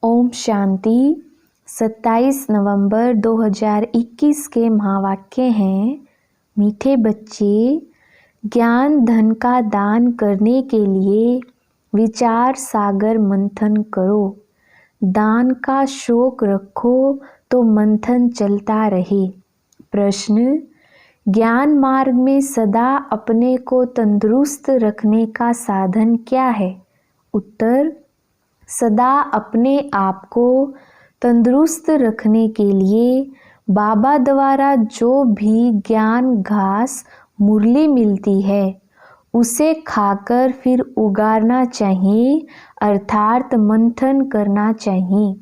ओम शांति। 27 नवंबर 2021 के महावाक्य हैं, मीठे बच्चे, ज्ञान धन का दान करने के लिए विचार सागर मंथन करो। दान का शौक रखो तो मंथन चलता रहे। प्रश्न: ज्ञान मार्ग में सदा अपने को तंदुरुस्त रखने का साधन क्या है? उत्तर: सदा अपने आप को तंदुरुस्त रखने के लिए बाबा द्वारा जो भी ज्ञान घास मुरली मिलती है उसे खाकर फिर उगारना चाहिए, अर्थात मंथन करना चाहिए।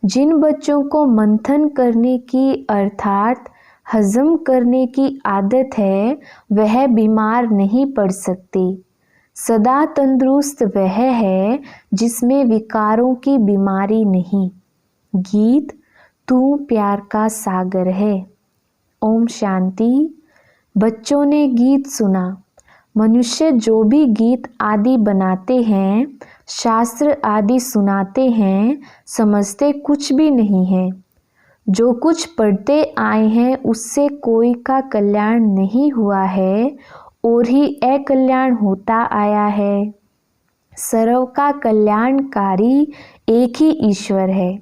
जिन बच्चों को मंथन करने की अर्थात हजम करने की आदत है वह बीमार नहीं पड़ सकते। सदा तंदुरुस्त वह है जिसमें विकारों की बीमारी नहीं। गीत: तू प्यार का सागर है। ओम शांति। बच्चों ने गीत सुना। मनुष्य जो भी गीत आदि बनाते हैं, शास्त्र आदि सुनाते हैं, समझते कुछ भी नहीं है। जो कुछ पढ़ते आए हैं उससे कोई का कल्याण नहीं हुआ है और ही अकल्याण होता आया है। सर्व का कल्याणकारी एक ही ईश्वर है।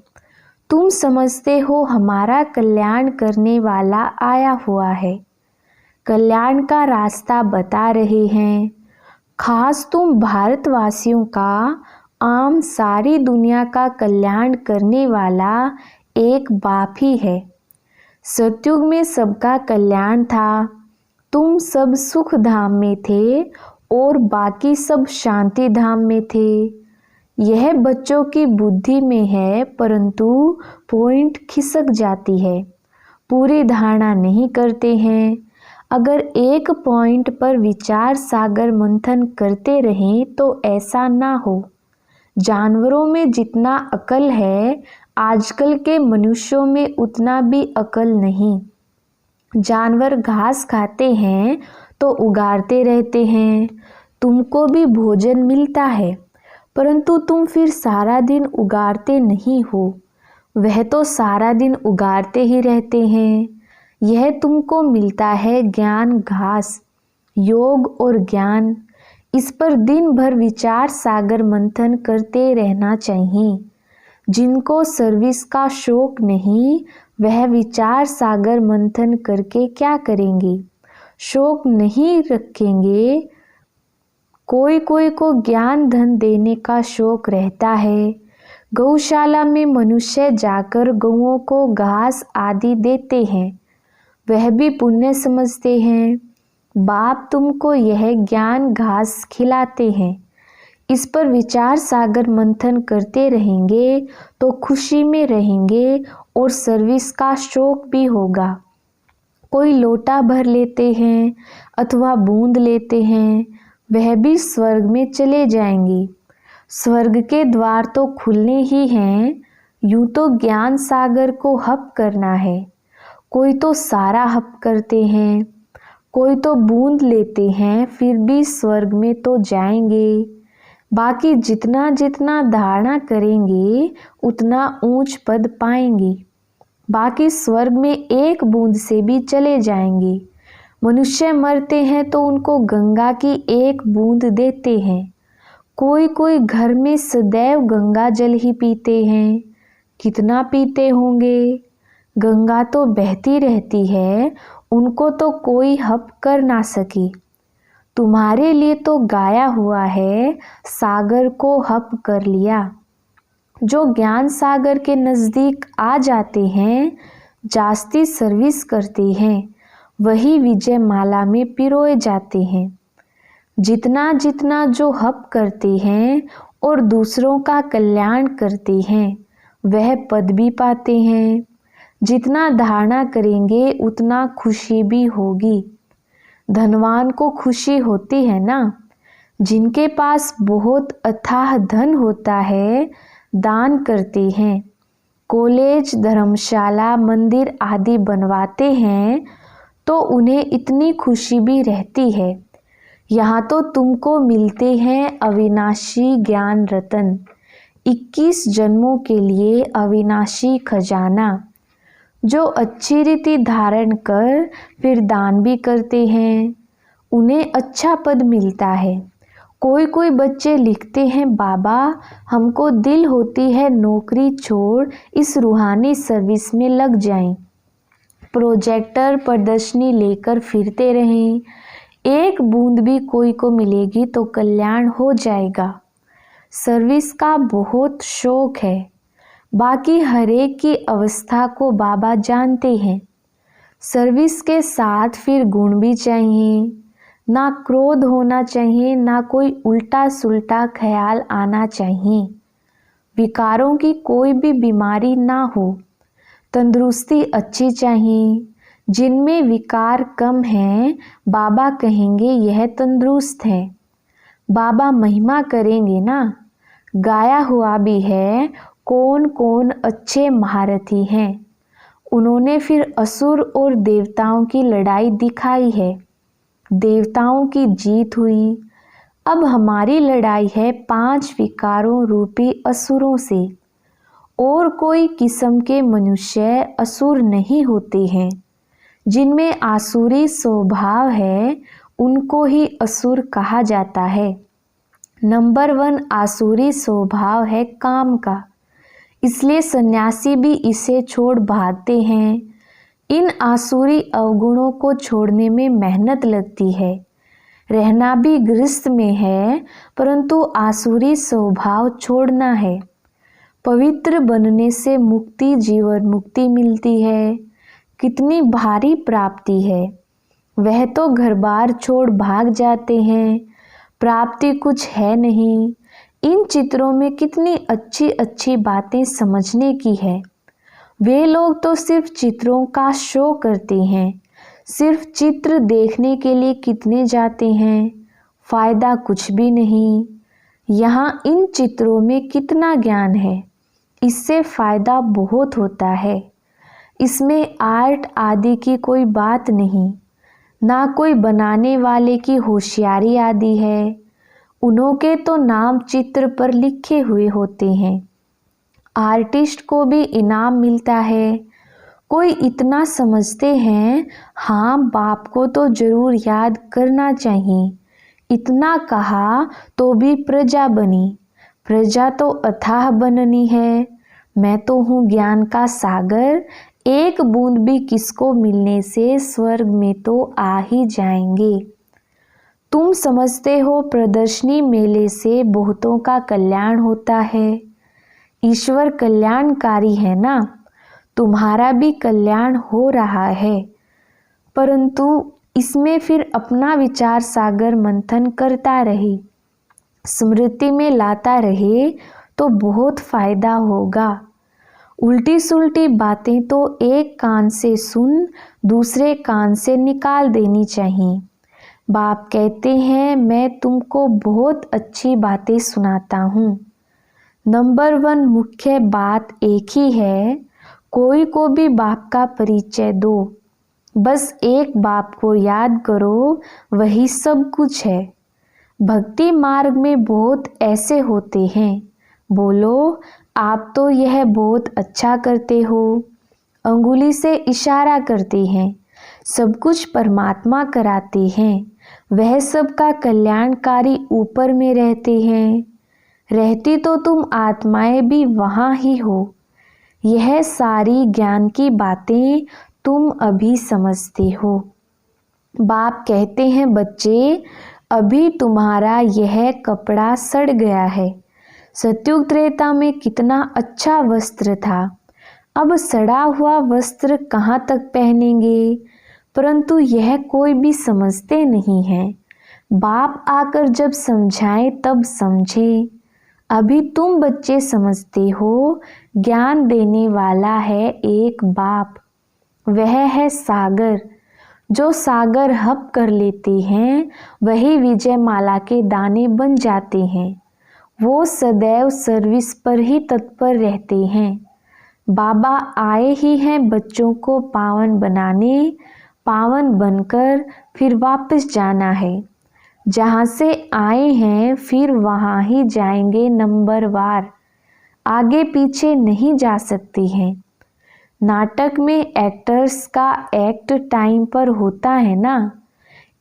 तुम समझते हो हमारा कल्याण करने वाला आया हुआ है, कल्याण का रास्ता बता रहे हैं। खास तुम भारतवासियों का, आम सारी दुनिया का कल्याण करने वाला एक बाप ही है। सतयुग में सबका कल्याण था। तुम सब सुख धाम में थे और बाकी सब शांति धाम में थे। यह बच्चों की बुद्धि में है, परंतु पॉइंट खिसक जाती है, पूरी धारणा नहीं करते हैं। अगर एक पॉइंट पर विचार सागर मंथन करते रहें तो ऐसा ना हो। जानवरों में जितना अकल है आजकल के मनुष्यों में उतना भी अकल नहीं। जानवर घास खाते हैं तो उगारते रहते हैं। तुमको भी भोजन मिलता है, परंतु तुम फिर सारा दिन उगारते नहीं हो। वह तो सारा दिन उगारते ही रहते हैं। यह तुमको मिलता है ज्ञान घास, योग और ज्ञान। इस पर दिन भर विचार सागर मंथन करते रहना चाहिए। जिनको सर्विस का शौक नहीं वह विचार सागर मंथन करके क्या करेंगे? शौक नहीं रखेंगे। कोई कोई को ज्ञान धन देने का शौक रहता है। गौशाला में मनुष्य जाकर गौओं को घास आदि देते हैं, वह भी पुण्य समझते हैं। बाप तुमको यह ज्ञान घास खिलाते हैं। इस पर विचार सागर मंथन करते रहेंगे तो खुशी में रहेंगे और सर्विस का शौक भी होगा। कोई लोटा भर लेते हैं अथवा बूंद लेते हैं, वह भी स्वर्ग में चले जाएंगे। स्वर्ग के द्वार तो खुलने ही हैं। यूं तो ज्ञान सागर को हप करना है। कोई तो सारा हप करते हैं, कोई तो बूंद लेते हैं, फिर भी स्वर्ग में तो जाएंगे। बाकी जितना जितना धारणा करेंगे उतना ऊंच पद पाएंगे। बाकी स्वर्ग में एक बूंद से भी चले जाएंगे। मनुष्य मरते हैं तो उनको गंगा की एक बूंद देते हैं। कोई कोई घर में सदैव गंगा जल ही पीते हैं। कितना पीते होंगे? गंगा तो बहती रहती है, उनको तो कोई हप कर ना सके। तुम्हारे लिए तो गाया हुआ है, सागर को हप कर लिया। जो ज्ञान सागर के नज़दीक आ जाते हैं, जास्ती सर्विस करते हैं, वही विजय माला में पिरोए जाते हैं। जितना जितना जो हप करते हैं और दूसरों का कल्याण करते हैं वह पद भी पाते हैं। जितना धारणा करेंगे उतना खुशी भी होगी। धनवान को खुशी होती है ना। जिनके पास बहुत अथाह धन होता है दान करते हैं। कॉलेज, धर्मशाला, मंदिर आदि बनवाते हैं तो उन्हें इतनी खुशी भी रहती है। यहाँ तो तुमको मिलते हैं अविनाशी ज्ञान रतन। 21 जन्मों के लिए अविनाशी खजाना, जो अच्छी रीति धारण कर फिर दान भी करते हैं, उन्हें अच्छा पद मिलता है। कोई कोई बच्चे लिखते हैं, बाबा हमको दिल होती है नौकरी छोड़ इस रूहानी सर्विस में लग जाएं, प्रोजेक्टर प्रदर्शनी लेकर फिरते रहें, एक बूंद भी कोई को मिलेगी तो कल्याण हो जाएगा। सर्विस का बहुत शौक है। बाकी हरेक की अवस्था को बाबा जानते हैं। सर्विस के साथ फिर गुण भी चाहिए, ना क्रोध होना चाहिए, ना कोई उल्टा सुल्टा ख्याल आना चाहिए, विकारों की कोई भी बीमारी ना हो, तंदुरुस्ती अच्छी चाहिए। जिनमें विकार कम हैं, बाबा कहेंगे यह तंदुरुस्त है, बाबा महिमा करेंगे ना। गाया हुआ भी है, कौन कौन अच्छे महारथी हैं। उन्होंने फिर असुर और देवताओं की लड़ाई दिखाई है, देवताओं की जीत हुई। अब हमारी लड़ाई है 5 विकारों रूपी असुरों से। और कोई किस्म के मनुष्य असुर नहीं होते हैं। जिनमें आसुरी स्वभाव है उनको ही असुर कहा जाता है। नंबर 1 आसुरी स्वभाव है काम का, इसलिए सन्यासी भी इसे छोड़ भागते हैं। इन आसुरी अवगुणों को छोड़ने में मेहनत लगती है। रहना भी गृहस्थ में है, परंतु आसुरी स्वभाव छोड़ना है। पवित्र बनने से मुक्ति, जीवन मुक्ति मिलती है। कितनी भारी प्राप्ति है। वह तो घर बार छोड़ भाग जाते हैं, प्राप्ति कुछ है नहीं। इन चित्रों में कितनी अच्छी अच्छी बातें समझने की है। वे लोग तो सिर्फ चित्रों का शो करते हैं, सिर्फ चित्र देखने के लिए कितने जाते हैं, फायदा कुछ भी नहीं। यहाँ इन चित्रों में कितना ज्ञान है, इससे फायदा बहुत होता है। इसमें आर्ट आदि की कोई बात नहीं, ना कोई बनाने वाले की होशियारी आदि है। उन्होंने तो नाम चित्र पर लिखे हुए होते हैं। आर्टिस्ट को भी इनाम मिलता है। कोई इतना समझते हैं, हाँ बाप को तो जरूर याद करना चाहिए। इतना कहा तो भी प्रजा बनी, प्रजा तो अथाह बननी है। मैं तो हूँ ज्ञान का सागर, एक बूंद भी किसको मिलने से स्वर्ग में तो आ ही जाएंगे। तुम समझते हो प्रदर्शनी मेले से बहुतों का कल्याण होता है। ईश्वर कल्याणकारी है ना, तुम्हारा भी कल्याण हो रहा है, परंतु इसमें फिर अपना विचार सागर मंथन करता रहे, स्मृति में लाता रहे तो बहुत फायदा होगा। उल्टी सुल्टी बातें तो एक कान से सुन दूसरे कान से निकाल देनी चाहिए। बाप कहते हैं, मैं तुमको बहुत अच्छी बातें सुनाता हूँ। नंबर 1 मुख्य बात एक ही है, कोई को भी बाप का परिचय दो। बस एक बाप को याद करो, वही सब कुछ है। भक्ति मार्ग में बहुत ऐसे होते हैं, बोलो आप तो यह बहुत अच्छा करते हो, अंगुली से इशारा करते हैं, सब कुछ परमात्मा कराते हैं, वह सबका कल्याणकारी ऊपर में रहते हैं। रहती तो तुम आत्माएं भी वहाँ ही हो। यह सारी ज्ञान की बातें तुम अभी समझते हो। बाप कहते हैं, बच्चे अभी तुम्हारा यह कपड़ा सड़ गया है। सतयुग त्रेता में कितना अच्छा वस्त्र था, अब सड़ा हुआ वस्त्र कहाँ तक पहनेंगे। परंतु यह कोई भी समझते नहीं है। बाप आकर जब समझाए तब समझे। अभी तुम बच्चे समझते हो, ज्ञान देने वाला है एक बाप, वह है सागर। जो सागर हप कर लेते हैं वही विजय माला के दाने बन जाते हैं। वो सदैव सर्विस पर ही तत्पर रहते हैं। बाबा आए ही हैं बच्चों को पावन बनाने, पावन बनकर फिर वापस जाना है। जहाँ से आए हैं फिर वहाँ ही जाएंगे नंबर वार। आगे पीछे नहीं जा सकती हैं। नाटक में एक्टर्स का एक्ट टाइम पर होता है ना,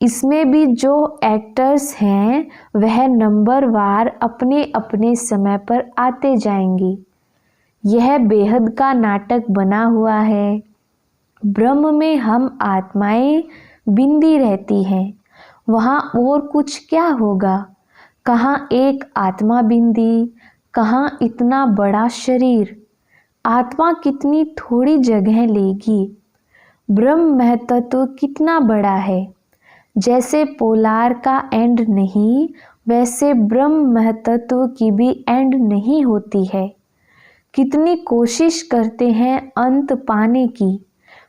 इसमें भी जो एक्टर्स हैं वह नंबरवार अपने अपने समय पर आते जाएंगे। यह बेहद का नाटक बना हुआ है। ब्रह्म में हम आत्माएं बिंदी रहती हैं, वहाँ और कुछ क्या होगा। कहाँ एक आत्मा बिंदी, कहाँ इतना बड़ा शरीर। आत्मा कितनी थोड़ी जगह लेगी। ब्रह्म महत्त्व कितना बड़ा है। जैसे पोलार का एंड नहीं, वैसे ब्रह्म महत्त्व की भी एंड नहीं होती है। कितनी कोशिश करते हैं अंत पाने की,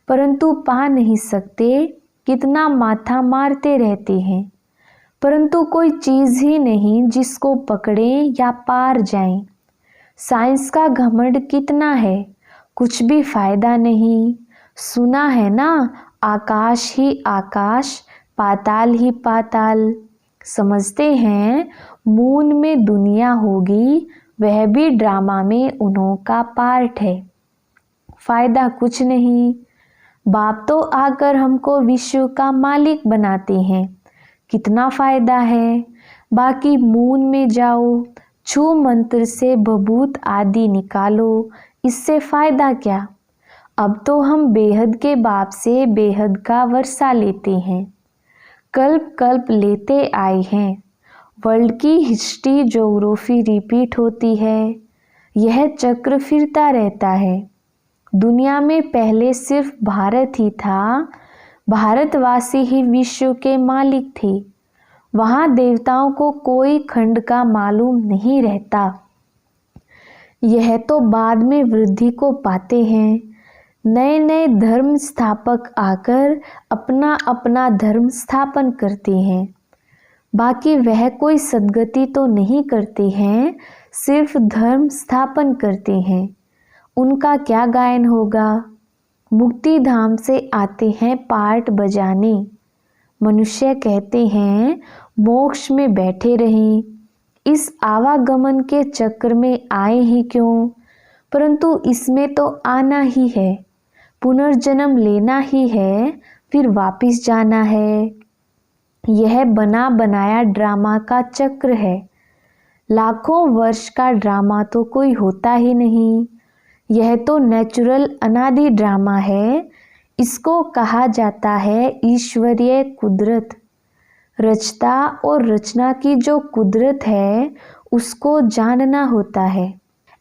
परंतु पा नहीं सकते। कितना माथा मारते रहते हैं, परंतु कोई चीज़ ही नहीं जिसको पकड़ें या पार जाएं। साइंस का घमंड कितना है, कुछ भी फायदा नहीं। सुना है ना, आकाश ही आकाश, पाताल ही पाताल। समझते हैं मून में दुनिया होगी, वह भी ड्रामा में उन्हों का पार्ट है। फायदा कुछ नहीं। बाप तो आकर हमको विश्व का मालिक बनाते हैं, कितना फायदा है। बाकी मून में जाओ, छू मंत्र से भभूत आदि निकालो, इससे फायदा क्या। अब तो हम बेहद के बाप से बेहद का वर्षा लेते हैं, कल्प कल्प लेते आए हैं। वर्ल्ड की हिस्ट्री ज्योग्राफी रिपीट होती है, यह चक्र फिरता रहता है। दुनिया में पहले सिर्फ भारत ही था, भारतवासी ही विश्व के मालिक थे। वहाँ देवताओं को कोई खंड का मालूम नहीं रहता। यह तो बाद में वृद्धि को पाते हैं। नए नए धर्म स्थापक आकर अपना अपना धर्म स्थापन करते हैं। बाकी वह कोई सद्गति तो नहीं करते हैं, सिर्फ धर्म स्थापन करते हैं। उनका क्या गायन होगा। मुक्ति धाम से आते हैं पार्ट बजाने। मनुष्य कहते हैं मोक्ष में बैठे रहें, इस आवागमन के चक्र में आए ही क्यों। परंतु इसमें तो आना ही है, पुनर्जन्म लेना ही है, फिर वापिस जाना है। यह बना बनाया ड्रामा का चक्र है। लाखों वर्ष का ड्रामा तो कोई होता ही नहीं। यह तो नेचुरल अनादि ड्रामा है। इसको कहा जाता है ईश्वरीय कुदरत। रचता और रचना की जो कुदरत है उसको जानना होता है।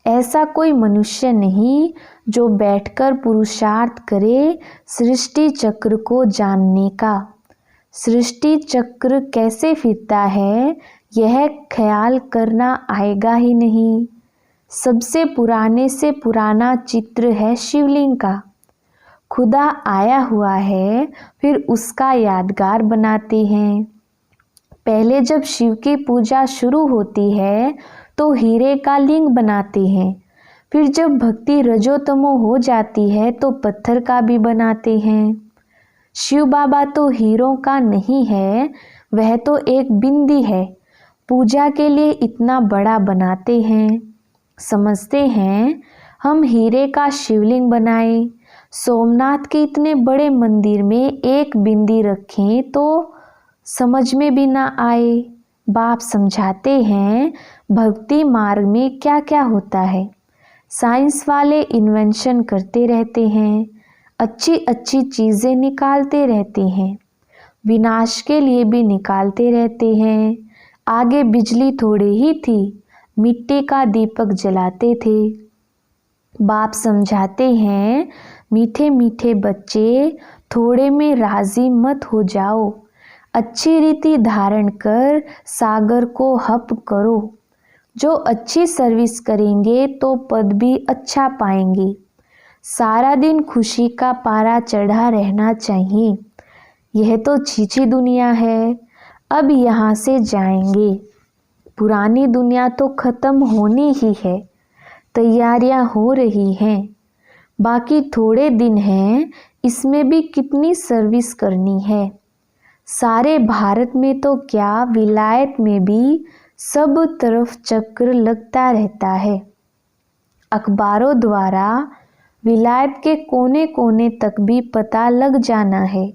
ऐसा कोई मनुष्य नहीं जो बैठकर पुरुषार्थ करे सृष्टि चक्र को जानने का। सृष्टि चक्र कैसे फिरता है यह ख्याल करना आएगा ही नहीं। सबसे पुराने से पुराना चित्र है शिवलिंग का। खुदा आया हुआ है, फिर उसका यादगार बनाते हैं। पहले जब शिव की पूजा शुरू होती है तो हीरे का लिंग बनाते हैं। फिर जब भक्ति रजोतमो हो जाती है तो पत्थर का भी बनाते हैं। शिव बाबा तो हीरों का नहीं है, वह तो एक बिंदी है। पूजा के लिए इतना बड़ा बनाते हैं। समझते हैं हम हीरे का शिवलिंग बनाएं, सोमनाथ के इतने बड़े मंदिर में एक बिंदी रखें तो समझ में भी ना आए। बाप समझाते हैं भक्ति मार्ग में क्या क्या होता है। साइंस वाले इन्वेंशन करते रहते हैं, अच्छी अच्छी चीज़ें निकालते रहते हैं, विनाश के लिए भी निकालते रहते हैं। आगे बिजली थोड़ी ही थी, मिट्टी का दीपक जलाते थे। बाप समझाते हैं मीठे मीठे बच्चे, थोड़े में राजी मत हो जाओ। अच्छी रीति धारण कर सागर को हप करो। जो अच्छी सर्विस करेंगे तो पद भी अच्छा पाएंगे। सारा दिन खुशी का पारा चढ़ा रहना चाहिए। यह तो छीछी दुनिया है, अब यहाँ से जाएंगे। पुरानी दुनिया तो खत्म होनी ही है, तैयारियां हो रही हैं। बाकी थोड़े दिन हैं, इसमें भी कितनी सर्विस करनी है। सारे भारत में तो क्या, विलायत में भी सब तरफ चक्र लगता रहता है। अखबारों द्वारा विलायत के कोने कोने तक भी पता लग जाना है।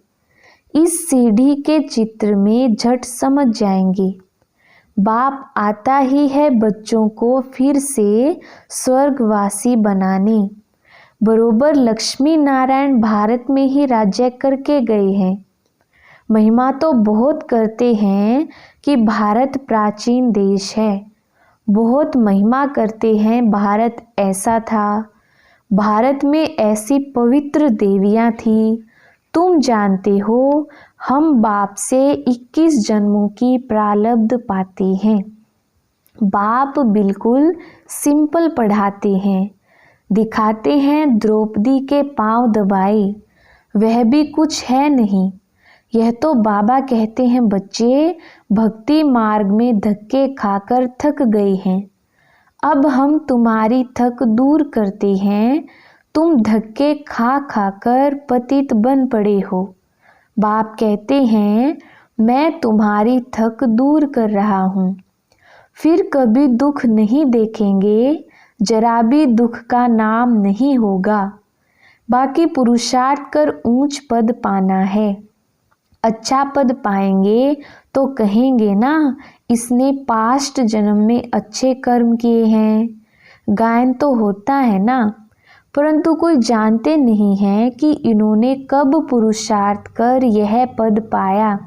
इस सीढ़ी के चित्र में झट समझ जाएंगे। बाप आता ही है बच्चों को फिर से स्वर्गवासी बनाने। बरोबर लक्ष्मी नारायण भारत में ही राज्य करके गए हैं। महिमा तो बहुत करते हैं कि भारत प्राचीन देश है। बहुत महिमा करते हैं भारत ऐसा था, भारत में ऐसी पवित्र देवियां थी। तुम जानते हो हम बाप से 21 जन्मों की प्रारब्ध पाते हैं। बाप बिल्कुल सिंपल पढ़ाते हैं। दिखाते हैं द्रौपदी के पांव दबाए, वह भी कुछ है नहीं। यह तो बाबा कहते हैं बच्चे भक्ति मार्ग में धक्के खाकर थक गए हैं। अब हम तुम्हारी थक दूर करते हैं। तुम धक्के खा खाकर पतित बन पड़े हो। बाप कहते हैं मैं तुम्हारी थक दूर कर रहा हूँ। फिर कभी दुख नहीं देखेंगे, जरा भी दुख का नाम नहीं होगा। बाकी पुरुषार्थ कर ऊंच पद पाना है। अच्छा पद पाएंगे तो कहेंगे ना इसने पास्ट जन्म में अच्छे कर्म किए हैं। गायन तो होता है ना, परंतु कोई जानते नहीं है कि इन्होंने कब पुरुषार्थ कर यह पद पाया।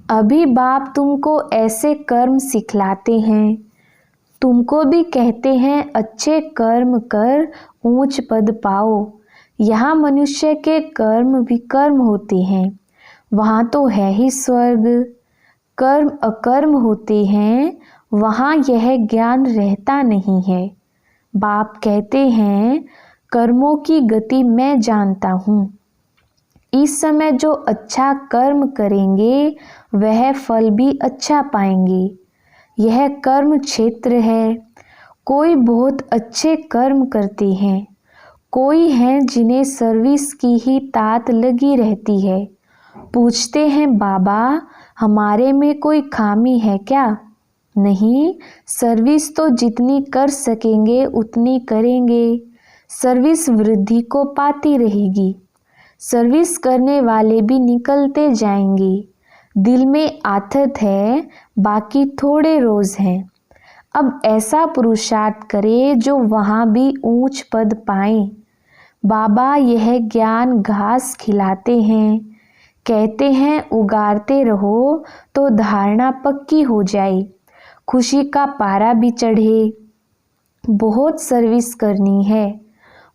अभी बाप तुमको ऐसे कर्म सिखलाते हैं। तुमको भी कहते हैं अच्छे कर्म कर ऊंच पद पाओ। यहाँ मनुष्य के कर्म विकर्म होते हैं, वहाँ तो है ही स्वर्ग। कर्म अकर्म होते हैं, वहाँ यह ज्ञान रहता नहीं है। बाप कहते हैं कर्मों की गति मैं जानता हूँ। इस समय जो अच्छा कर्म करेंगे वह फल भी अच्छा पाएंगे। यह कर्म क्षेत्र है। कोई बहुत अच्छे कर्म करते हैं, कोई हैं जिन्हें सर्विस की ही तात लगी रहती है। पूछते हैं बाबा हमारे में कोई खामी है क्या? नहीं, सर्विस तो जितनी कर सकेंगे उतनी करेंगे। सर्विस वृद्धि को पाती रहेगी। सर्विस करने वाले भी निकलते जाएंगे। दिल में आथत है, बाकी थोड़े रोज हैं। अब ऐसा पुरुषार्थ करे जो वहाँ भी ऊंच पद पाए। बाबा यह ज्ञान घास खिलाते हैं। कहते हैं उगारते रहो तो धारणा पक्की हो जाए, खुशी का पारा भी चढ़े। बहुत सर्विस करनी है,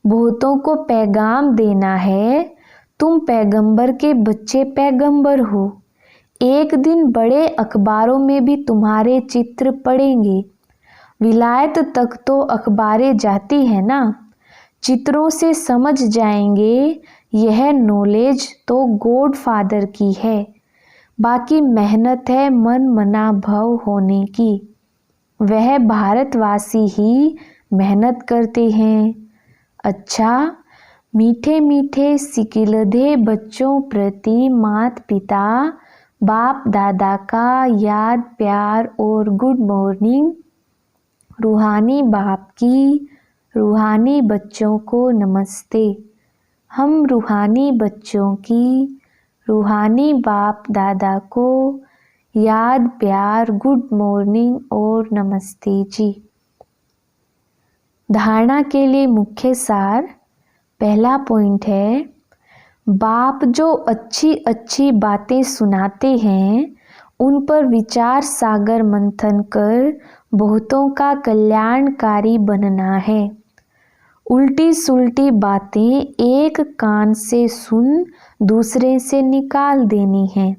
बहुतों को पैगाम देना है। तुम पैगंबर के बच्चे पैगंबर हो। एक दिन बड़े अखबारों में भी तुम्हारे चित्र पड़ेंगे। विलायत तक तो अखबारें जाती है ना, चित्रों से समझ जाएंगे। यह नॉलेज तो गॉड फादर की है। बाकी मेहनत है मन मना भव होने की। वह भारतवासी ही मेहनत करते हैं। अच्छा, मीठे मीठे सिकिलधे बच्चों प्रति माता पिता बाप दादा का याद प्यार और गुड मॉर्निंग। रूहानी बाप की रूहानी बच्चों को नमस्ते। हम रूहानी बच्चों की रूहानी बाप दादा को याद प्यार गुड मॉर्निंग और नमस्ते जी। धारणा के लिए मुख्य सार। पहला पॉइंट है बाप जो अच्छी अच्छी बातें सुनाते हैं उन पर विचार सागर मंथन कर बहुतों का कल्याणकारी बनना है। उल्टी सुल्टी बातें एक कान से सुन दूसरे से निकाल देनी है।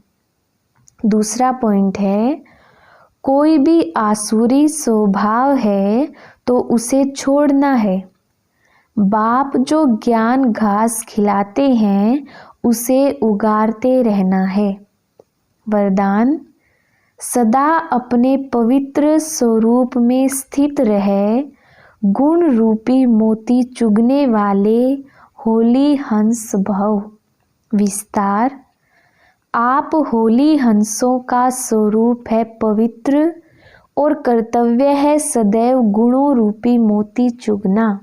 दूसरा पॉइंट है कोई भी आसुरी स्वभाव है तो उसे छोड़ना है। बाप जो ज्ञान घास खिलाते हैं उसे उगारते रहना है। वरदान सदा अपने पवित्र स्वरूप में स्थित रहे। गुण रूपी मोती चुगने वाले होली हंस भव। विस्तार आप होली हंसों का स्वरूप है पवित्र और कर्तव्य है सदैव गुणों रूपी मोती चुगना।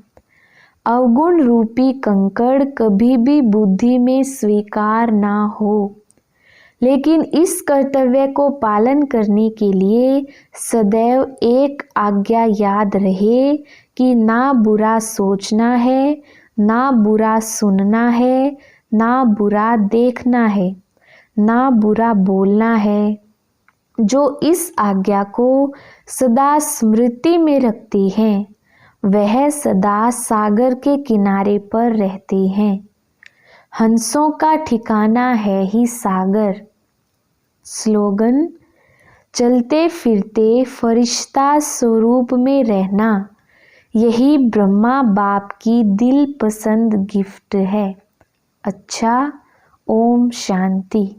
अवगुण रूपी कंकड़ कभी भी बुद्धि में स्वीकार ना हो। लेकिन इस कर्तव्य को पालन करने के लिए सदैव एक आज्ञा याद रहे कि ना बुरा सोचना है, ना बुरा सुनना है, ना बुरा देखना है, ना बुरा बोलना है। जो इस आज्ञा को सदा स्मृति में रखते हैं वह सदा सागर के किनारे पर रहते हैं। हंसों का ठिकाना है ही सागर। स्लोगन: चलते फिरते फरिश्ता स्वरूप में रहना, यही ब्रह्मा बाप की दिल पसंद गिफ्ट है। अच्छा, ओम शांति।